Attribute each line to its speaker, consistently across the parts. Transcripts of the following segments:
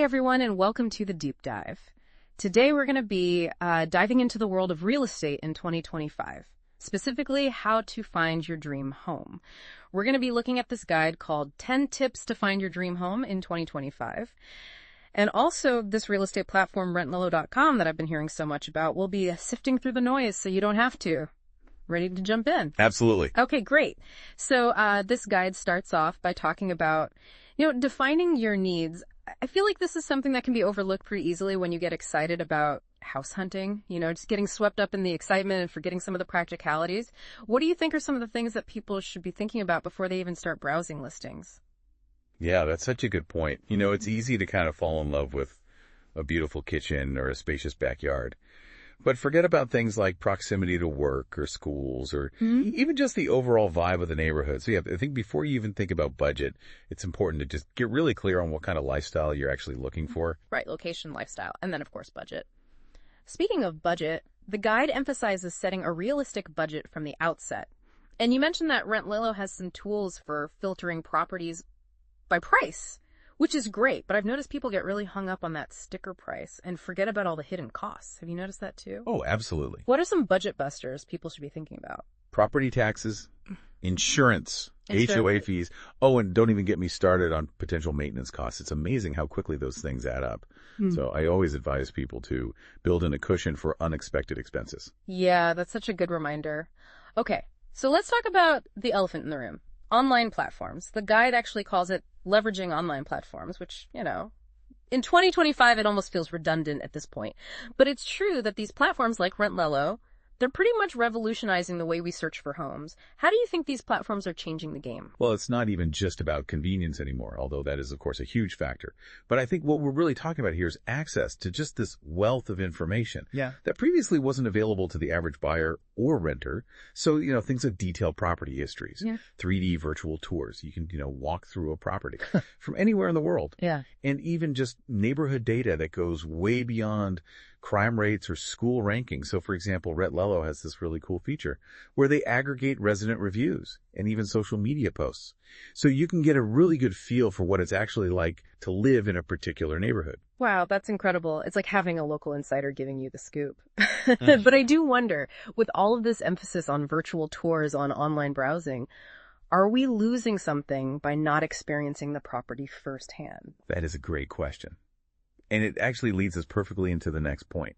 Speaker 1: Hey everyone, and welcome to the Deep Dive. Today we're going to be diving into the world of real estate in 2025, specifically how to find your dream home. We're going to be looking at this guide called 10 Tips to Find Your Dream Home in 2025. And also this real estate platform, RentLelo.com, that I've been hearing so much about, will be sifting through the noise so you don't have to. Ready to jump in?
Speaker 2: Absolutely.
Speaker 1: Okay, great. So this guide starts off by talking about, defining your needs. I feel like this is something that can be overlooked pretty easily when you get excited about house hunting, just getting swept up in the excitement and forgetting some of the practicalities. What do you think are some of the things that people should be thinking about before they even start browsing listings?
Speaker 2: Yeah, that's such a good point. It's easy to kind of fall in love with a beautiful kitchen or a spacious backyard. But forget about things like proximity to work or schools or even just the overall vibe of the neighborhood. So yeah, I think before you even think about budget, it's important to just get really clear on what kind of lifestyle you're actually looking for.
Speaker 1: Right, location, lifestyle, and then of course budget. Speaking of budget, the guide emphasizes setting a realistic budget from the outset. And you mentioned that RentLelo has some tools for filtering properties by price, which is great, but I've noticed people get really hung up on that sticker price and forget about all the hidden costs. Have you noticed that too?
Speaker 2: Oh, absolutely.
Speaker 1: What are some budget busters people should be thinking about?
Speaker 2: Property taxes, insurance, HOA fees. Oh, and don't even get me started on potential maintenance costs. It's amazing how quickly those things add up. So I always advise people to build in a cushion for unexpected expenses.
Speaker 1: Yeah, that's such a good reminder. Okay, so let's talk about the elephant in the room. Online platforms. The guide actually calls it leveraging online platforms, which, in 2025, it almost feels redundant at this point. But it's true that these platforms like RentLelo, they're pretty much revolutionizing the way we search for homes. How do you think these platforms are changing the game?
Speaker 2: Well, it's not even just about convenience anymore, although that is, of course, a huge factor. But I think what we're really talking about here is access to just this wealth of information that previously wasn't available to the average buyer or renter. So, things like detailed property histories, 3D virtual tours. You can, walk through a property from anywhere in the world.
Speaker 1: Yeah.
Speaker 2: And even just neighborhood data that goes way beyond crime rates or school rankings. So, for example, RentLelo has this really cool feature where they aggregate resident reviews and even social media posts. So you can get a really good feel for what it's actually like to live in a particular neighborhood.
Speaker 1: Wow, that's incredible. It's like having a local insider giving you the scoop. But I do wonder, with all of this emphasis on virtual tours on online browsing, are we losing something by not experiencing the property firsthand?
Speaker 2: That is a great question. And it actually leads us perfectly into the next point.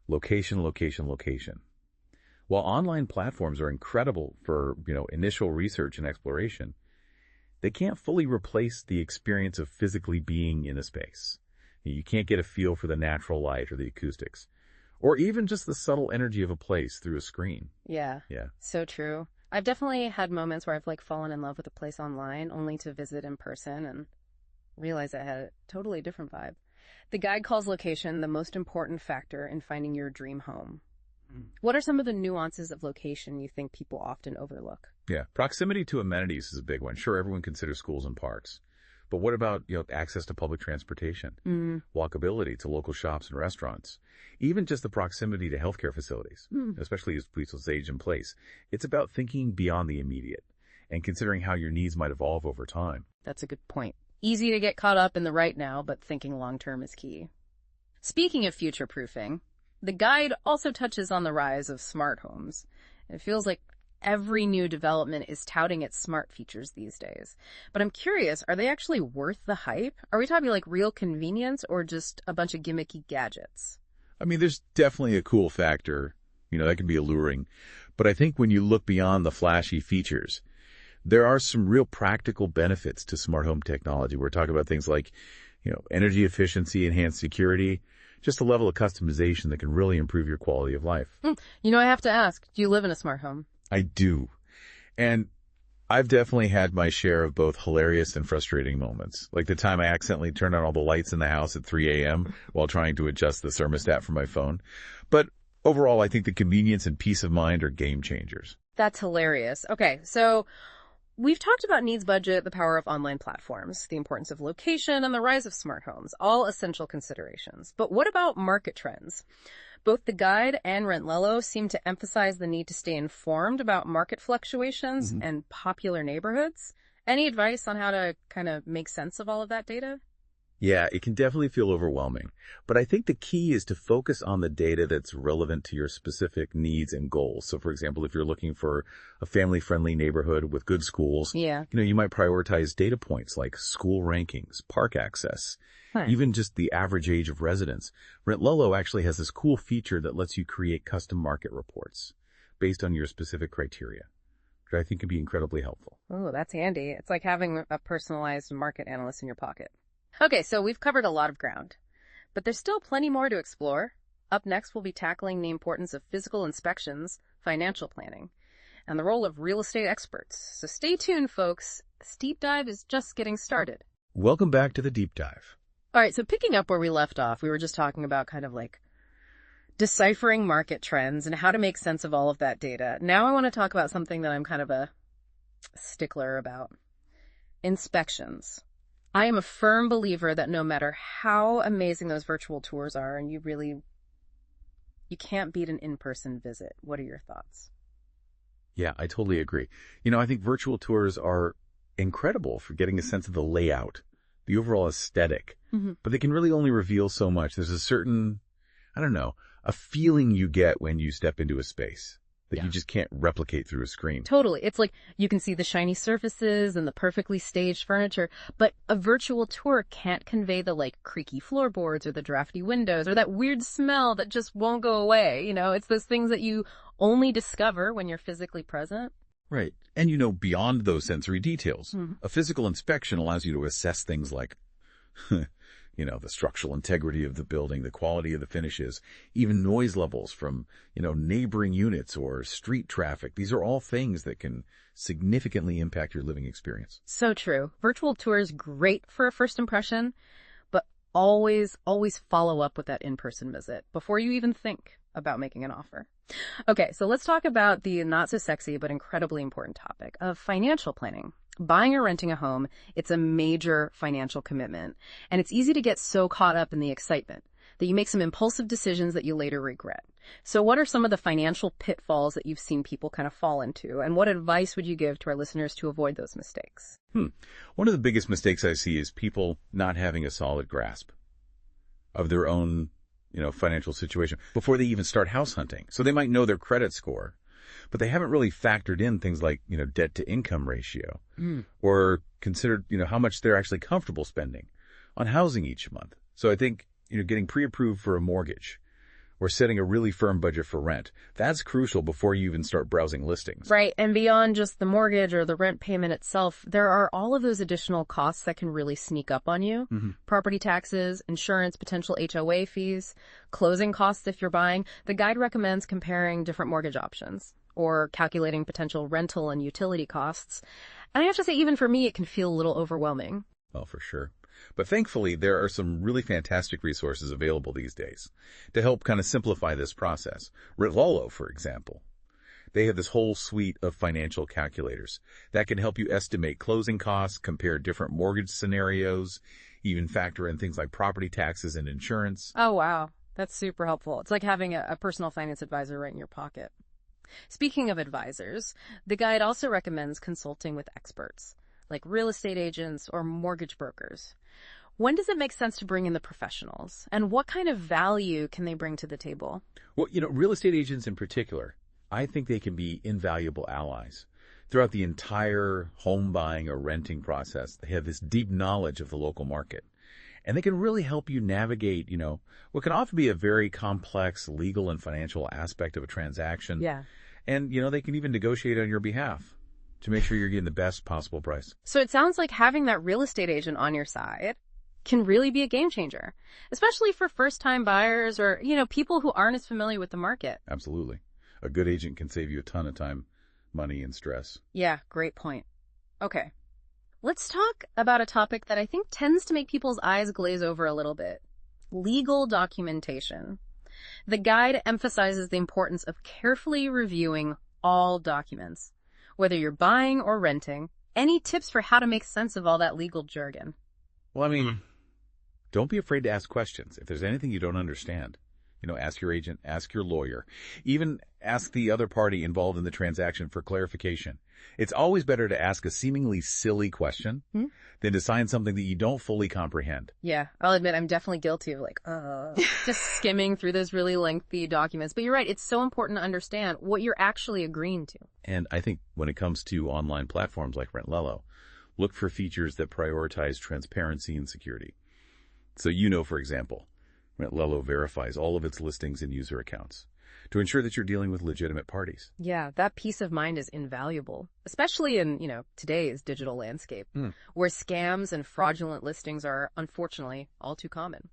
Speaker 2: Location, location, location. While online platforms are incredible for, initial research and exploration, they can't fully replace the experience of physically being in a space. You can't get a feel for the natural light or the acoustics, or even just the subtle energy of a place through a screen.
Speaker 1: Yeah. So true. I've definitely had moments where I've fallen in love with a place online only to visit in person and realize I had a totally different vibe. The guide calls location the most important factor in finding your dream home. What are some of the nuances of location you think people often overlook?
Speaker 2: Yeah, proximity to amenities is a big one. Sure, everyone considers schools and parks. But what about, access to public transportation, walkability to local shops and restaurants, even just the proximity to healthcare facilities, especially as people's age in place. It's about thinking beyond the immediate and considering how your needs might evolve over time.
Speaker 1: That's a good point. Easy to get caught up in the right now, but thinking long-term is key. Speaking of future-proofing, the guide also touches on the rise of smart homes. It feels like every new development is touting its smart features these days. But I'm curious, are they actually worth the hype? Are we talking like real convenience or just a bunch of gimmicky gadgets?
Speaker 2: I mean, there's definitely a cool factor, that can be alluring. But I think when you look beyond the flashy features, there are some real practical benefits to smart home technology. We're talking about things like, energy efficiency, enhanced security, just a level of customization that can really improve your quality of life.
Speaker 1: I have to ask, do you live in a smart home?
Speaker 2: I do. And I've definitely had my share of both hilarious and frustrating moments, like the time I accidentally turned on all the lights in the house at 3 a.m. while trying to adjust the thermostat for my phone. But overall, I think the convenience and peace of mind are game changers.
Speaker 1: That's hilarious. Okay, so we've talked about needs budget, the power of online platforms, the importance of location, and the rise of smart homes, all essential considerations. But what about market trends? Both the guide and RentLelo seem to emphasize the need to stay informed about market fluctuations and popular neighborhoods. Any advice on how to kind of make sense of all of that data?
Speaker 2: Yeah, it can definitely feel overwhelming, but I think the key is to focus on the data that's relevant to your specific needs and goals. So for example, if you're looking for a family-friendly neighborhood with good schools,
Speaker 1: Yeah.
Speaker 2: you might prioritize data points like school rankings, park access,
Speaker 1: Huh.
Speaker 2: even just the average age of residents. RentLelo actually has this cool feature that lets you create custom market reports based on your specific criteria, which I think can be incredibly helpful.
Speaker 1: Oh, that's handy. It's like having a personalized market analyst in your pocket. Okay, so we've covered a lot of ground, but there's still plenty more to explore. Up next, we'll be tackling the importance of physical inspections, financial planning, and the role of real estate experts. So stay tuned, folks. This deep dive is just getting started.
Speaker 2: Welcome back to the deep dive.
Speaker 1: All right, so picking up where we left off, we were just talking about kind of like deciphering market trends and how to make sense of all of that data. Now I want to talk about something that I'm kind of a stickler about. Inspections. I am a firm believer that no matter how amazing those virtual tours are, and you can't beat an in-person visit. What are your thoughts?
Speaker 2: Yeah, I totally agree. I think virtual tours are incredible for getting a sense of the layout, the overall aesthetic, but they can really only reveal so much. There's a certain, I don't know, a feeling you get when you step into a space that you just can't replicate through a screen.
Speaker 1: Totally. It's like you can see the shiny surfaces and the perfectly staged furniture, but a virtual tour can't convey the like creaky floorboards or the drafty windows or that weird smell that just won't go away. It's those things that you only discover when you're physically present.
Speaker 2: Right. And beyond those sensory details, a physical inspection allows you to assess things like, the structural integrity of the building, the quality of the finishes, even noise levels from, neighboring units or street traffic. These are all things that can significantly impact your living experience.
Speaker 1: So true. Virtual tours, great for a first impression, but always, always follow up with that in-person visit before you even think about making an offer. Okay, so let's talk about the not so sexy but incredibly important topic of financial planning. Buying or renting a home, it's a major financial commitment, and it's easy to get so caught up in the excitement that you make some impulsive decisions that you later regret. So what are some of the financial pitfalls that you've seen people kind of fall into, and what advice would you give to our listeners to avoid those mistakes?
Speaker 2: One of the biggest mistakes I see is people not having a solid grasp of their own, financial situation before they even start house hunting. So they might know their credit score, but they haven't really factored in things like, debt to income ratio or considered, how much they're actually comfortable spending on housing each month. So I think, getting pre-approved for a mortgage or setting a really firm budget for rent, that's crucial before you even start browsing listings.
Speaker 1: Right. And beyond just the mortgage or the rent payment itself, there are all of those additional costs that can really sneak up on you. Property taxes, insurance, potential HOA fees, closing costs if you're buying. The guide recommends comparing different mortgage options or calculating potential rental and utility costs. And I have to say, even for me, it can feel a little overwhelming.
Speaker 2: Well, for sure. But thankfully, there are some really fantastic resources available these days to help kind of simplify this process. RentLelo, for example. They have this whole suite of financial calculators that can help you estimate closing costs, compare different mortgage scenarios, even factor in things like property taxes and insurance.
Speaker 1: Oh, wow. That's super helpful. It's like having a personal finance advisor right in your pocket. Speaking of advisors, the guide also recommends consulting with experts, like real estate agents or mortgage brokers. When does it make sense to bring in the professionals? And what kind of value can they bring to the table?
Speaker 2: Well, real estate agents in particular, I think they can be invaluable allies. Throughout the entire home buying or renting process, they have this deep knowledge of the local market. And they can really help you navigate, what can often be a very complex legal and financial aspect of a transaction.
Speaker 1: Yeah.
Speaker 2: And, they can even negotiate on your behalf to make sure you're getting the best possible price.
Speaker 1: So it sounds like having that real estate agent on your side can really be a game changer, especially for first-time buyers or, people who aren't as familiar with the market.
Speaker 2: Absolutely. A good agent can save you a ton of time, money, and stress.
Speaker 1: Yeah, great point. Okay. Let's talk about a topic that I think tends to make people's eyes glaze over a little bit. Legal documentation. The guide emphasizes the importance of carefully reviewing all documents. Whether you're buying or renting, any tips for how to make sense of all that legal jargon?
Speaker 2: Well, don't be afraid to ask questions if there's anything you don't understand. Ask your agent, ask your lawyer, even ask the other party involved in the transaction for clarification. It's always better to ask a seemingly silly question than to sign something that you don't fully comprehend.
Speaker 1: Yeah, I'll admit I'm definitely guilty of just skimming through those really lengthy documents. But you're right, it's so important to understand what you're actually agreeing to.
Speaker 2: And I think when it comes to online platforms like RentLelo, look for features that prioritize transparency and security. So for example, RentLelo verifies all of its listings and user accounts to ensure that you're dealing with legitimate parties.
Speaker 1: Yeah, that peace of mind is invaluable, especially in, today's digital landscape, where scams and fraudulent listings are, unfortunately, all too common.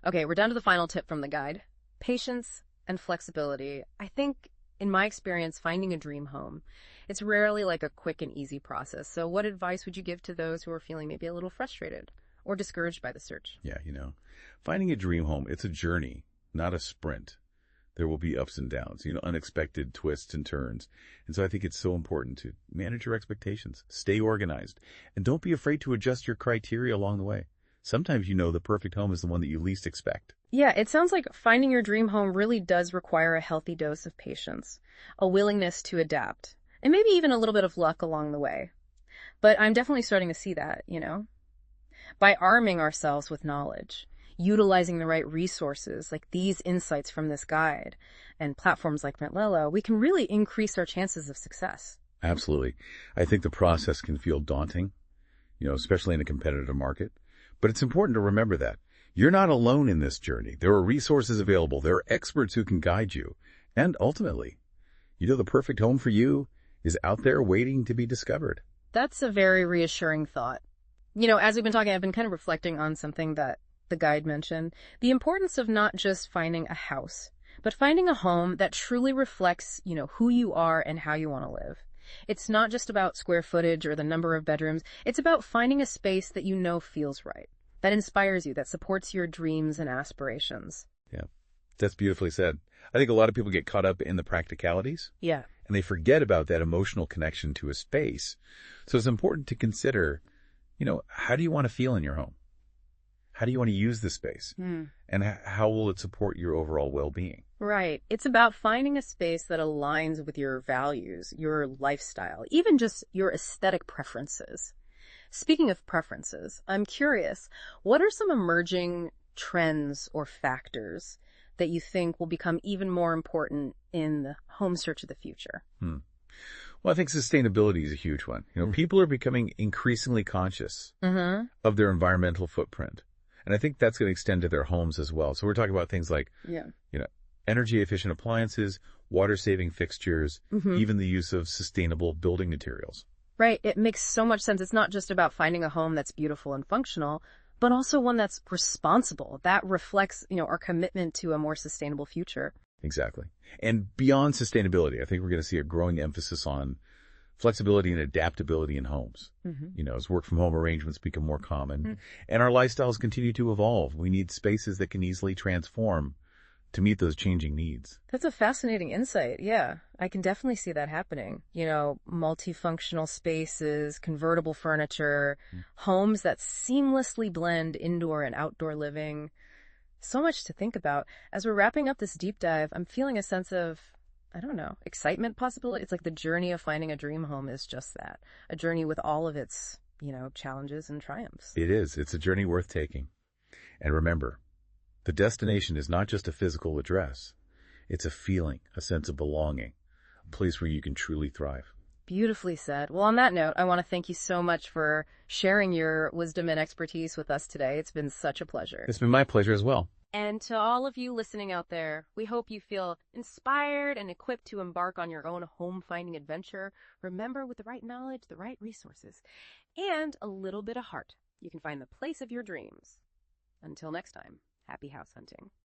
Speaker 1: Okay, we're down to the final tip from the guide. Patience and flexibility. I think, in my experience, finding a dream home, it's rarely like a quick and easy process. So what advice would you give to those who are feeling maybe a little frustrated or discouraged by the search?
Speaker 2: Yeah, finding a dream home, it's a journey, not a sprint. There will be ups and downs, unexpected twists and turns. And so I think it's so important to manage your expectations, stay organized, and don't be afraid to adjust your criteria along the way. Sometimes the perfect home is the one that you least expect.
Speaker 1: Yeah, it sounds like finding your dream home really does require a healthy dose of patience, a willingness to adapt, and maybe even a little bit of luck along the way. But I'm definitely starting to see that, by arming ourselves with knowledge, utilizing the right resources like these insights from this guide and platforms like RentLelo, we can really increase our chances of success.
Speaker 2: Absolutely. I think the process can feel daunting, especially in a competitive market. But it's important to remember that you're not alone in this journey. There are resources available. There are experts who can guide you. And ultimately, the perfect home for you is out there waiting to be discovered.
Speaker 1: That's a very reassuring thought. As we've been talking, I've been kind of reflecting on something that the guide mentioned, the importance of not just finding a house, but finding a home that truly reflects, who you are and how you want to live. It's not just about square footage or the number of bedrooms. It's about finding a space that feels right, that inspires you, that supports your dreams and aspirations.
Speaker 2: Yeah, that's beautifully said. I think a lot of people get caught up in the practicalities.
Speaker 1: Yeah.
Speaker 2: And they forget about that emotional connection to a space. So it's important to consider, how do you want to feel in your home? How do you want to use the space? And how will it support your overall well-being?
Speaker 1: Right. It's about finding a space that aligns with your values, your lifestyle, even just your aesthetic preferences. Speaking of preferences, I'm curious, what are some emerging trends or factors that you think will become even more important in the home search of the future?
Speaker 2: Well, I think sustainability is a huge one. People are becoming increasingly conscious of their environmental footprint. And I think that's going to extend to their homes as well. So we're talking about things like, energy efficient appliances, water saving fixtures, even the use of sustainable building materials.
Speaker 1: Right. It makes so much sense. It's not just about finding a home that's beautiful and functional, but also one that's responsible, that reflects, our commitment to a more sustainable future.
Speaker 2: Exactly. And beyond sustainability, I think we're going to see a growing emphasis on flexibility and adaptability in homes. As work from home arrangements become more common and our lifestyles continue to evolve, we need spaces that can easily transform to meet those changing needs.
Speaker 1: That's a fascinating insight. Yeah, I can definitely see that happening. Multifunctional spaces, convertible furniture, homes that seamlessly blend indoor and outdoor living. So much to think about. As we're wrapping up this deep dive, I'm feeling a sense of, excitement possibility. It's like the journey of finding a dream home is just that. A journey with all of its, challenges and triumphs.
Speaker 2: It is. It's a journey worth taking. And remember, the destination is not just a physical address. It's a feeling, a sense of belonging, a place where you can truly thrive.
Speaker 1: Beautifully said. Well, on that note, I want to thank you so much for sharing your wisdom and expertise with us today. It's been such a pleasure.
Speaker 2: It's been my pleasure as well.
Speaker 1: And to all of you listening out there, we hope you feel inspired and equipped to embark on your own home-finding adventure. Remember, with the right knowledge, the right resources, and a little bit of heart, you can find the place of your dreams. Until next time, happy house hunting.